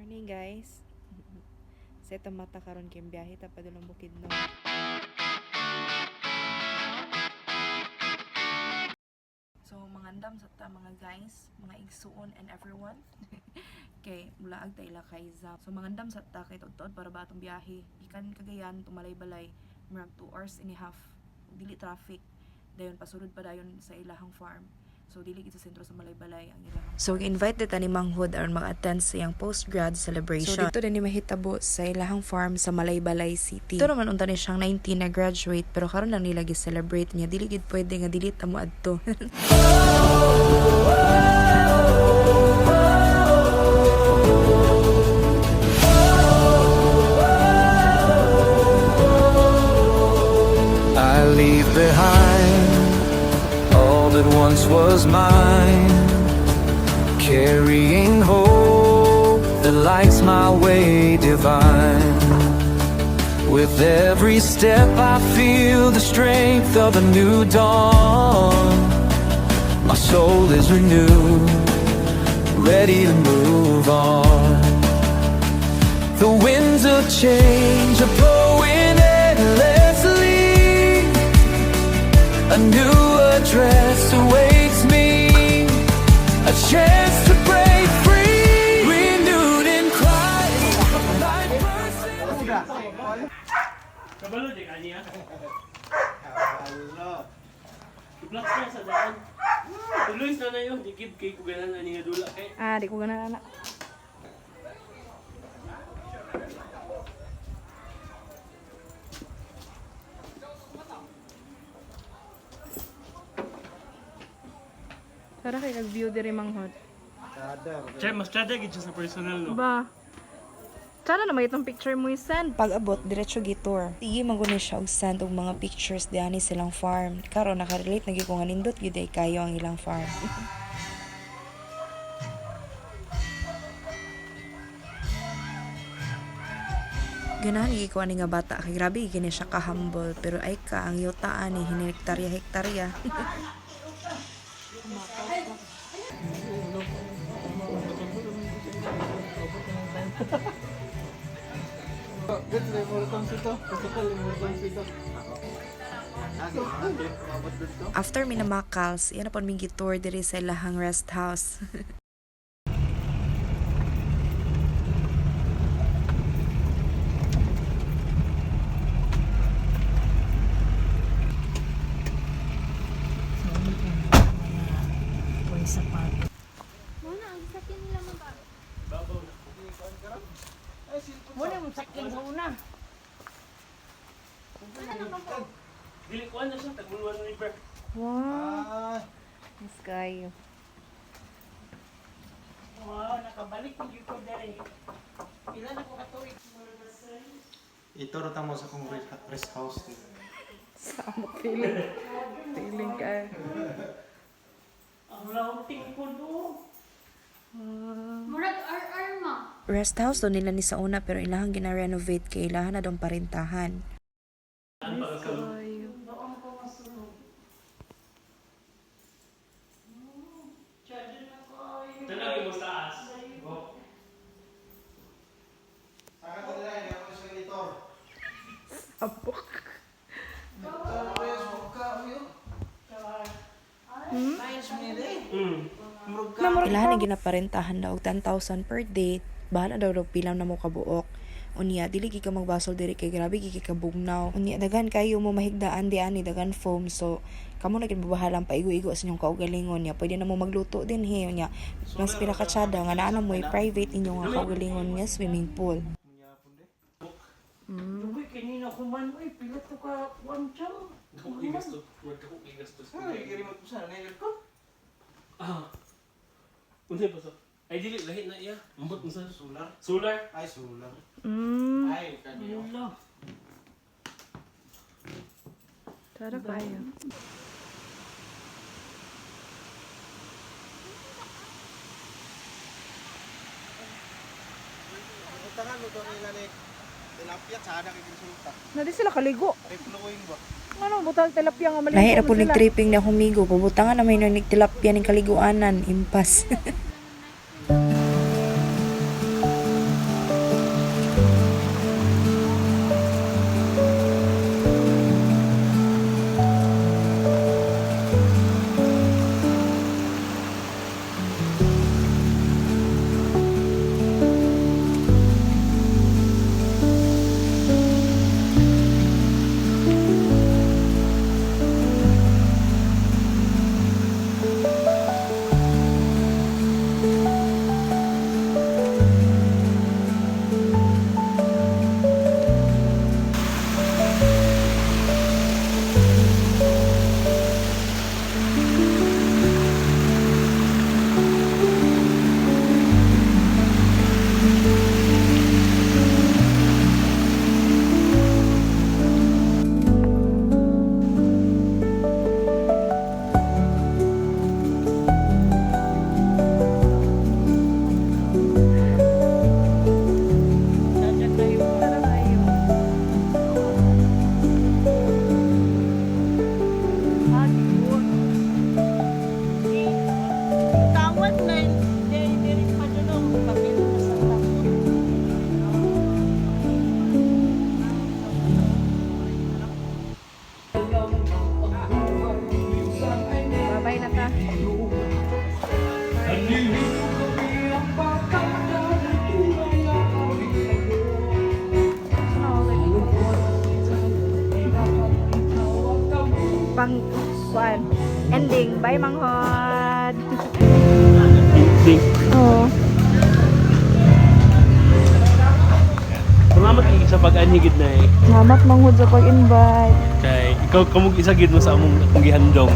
Morning guys. Set ang mata karon kay biyahe ta padulong Bukidnon. So mangandam sa ta mga guys, mga igsuon and everyone. Kay mula ag ta ila kay Zam. So mangandam sa ta kay tudtod para ba atong biyahe. Ikan Cagayan tumalay-balay murag 2 hours and a half. Dili traffic. Dayon pasulod pa dayon sa ilahang farm. So, dili sa sentro sa Malaybalay ang ilang. So, invite dita ni Mang Hood aron mag-attend sa iyang post-grad celebration. So, dito din ni mahitabo sa ilahang farm sa Malaybalay City. Ito naman unta ni siyang 19 na graduate pero karon lang nila gi-celebrate niya. Dili gid pwede nga dili ta mo adto. I leave behind all that once was mine, carrying hope that lights my way divine. With every step I feel the strength of a new dawn. My soul is renewed, ready to move on. The winds of change are blowing endlessly. A new address awaits me, a chance to break free, renewed in Christ. Life bursts. Kabalo di kanya. Iblak siya sa daan. Tuloy na yun, dikit kay kuganan na niya dula kay. Di ko gana anak. Tara kay nag-view diri Mang Hood. Che, mas chada gid siya sa personal no. Ba? Sana na may itong picture mo i-send. Pag abot, diretso gi-tour. Sige, maguni siya og send og mga pictures diani silang farm. Karon nakarelate nagi ko nga nindot gyud ay kayo ang ilang farm. Ganahan gi ko ani nga bata kay grabe gini siya ka humble pero ay ka ang yutaan ni hinektarya-hektarya. After minamakals, yan na po may tour diri sa ilahang rest house. Muna, ang sakyan nila mga Babaw na. muna ang sakyan sa una. Ano naman po? Dili ko na siya taguluan river. Wow! Mas kayo. Wow, nakabalik ng yuko dere. Pila na ko katuig. Ito rin mo sa kong rest house. Sama feeling. Feeling ka. Ang lauting ko do. Murag RR ma. Rest house do nila ni sa una pero ilahang gina-renovate kay ilahan na dong parintahan. Ano ba ka? Doon ko masunod. Charger na ko ay. Tanawin mo sa taas. Saka ko nila, hindi ako sa editor. Abok. Ilahan na ginaparentahan daw og 10,000 per day. Bahala daw daw pilang na mo kabuok. Unya dili gi ka magbasol diri kay grabe gi ka bugnaw. Unya dagan kayo mo mahigdaan di ani dagan foam so kamo na gid babahalang paigo-igo sa inyong kaugalingon niya. Pwede na mo magluto din he unya. Mas pila ka tsada nga naa na mo private inyong nga kaugalingon nga swimming pool. Uy, kanina ko man. Uy, pila to ka 1 cham. Dako kay gasto. Wag dako kay gasto. Ay, i-remote ko sana. Nailad ko. Ah. Unsa ba sa? Ay dili lahi na iya. Ambot mo sa Solar. solar. Ay, solar. Mm. Ay, kanyo. Wala. Tara kayo. Tangan mo doon nila ni tilapia, tsada kay kinsulta. Na di sila kaligo. Ay, flowing ba? Ano butang tilapia nga maligo. Lahi na po tripping na humigo. Pabutangan na may nig tilapia ning kaliguanan. Impas. pang kuan ending. Bye manghod. Ending. Oh. Salamat kay sa pag-anhigid na eh. Salamat manghod sa pag-invite. Kay ikaw kamog isa gid mo sa among gihandong.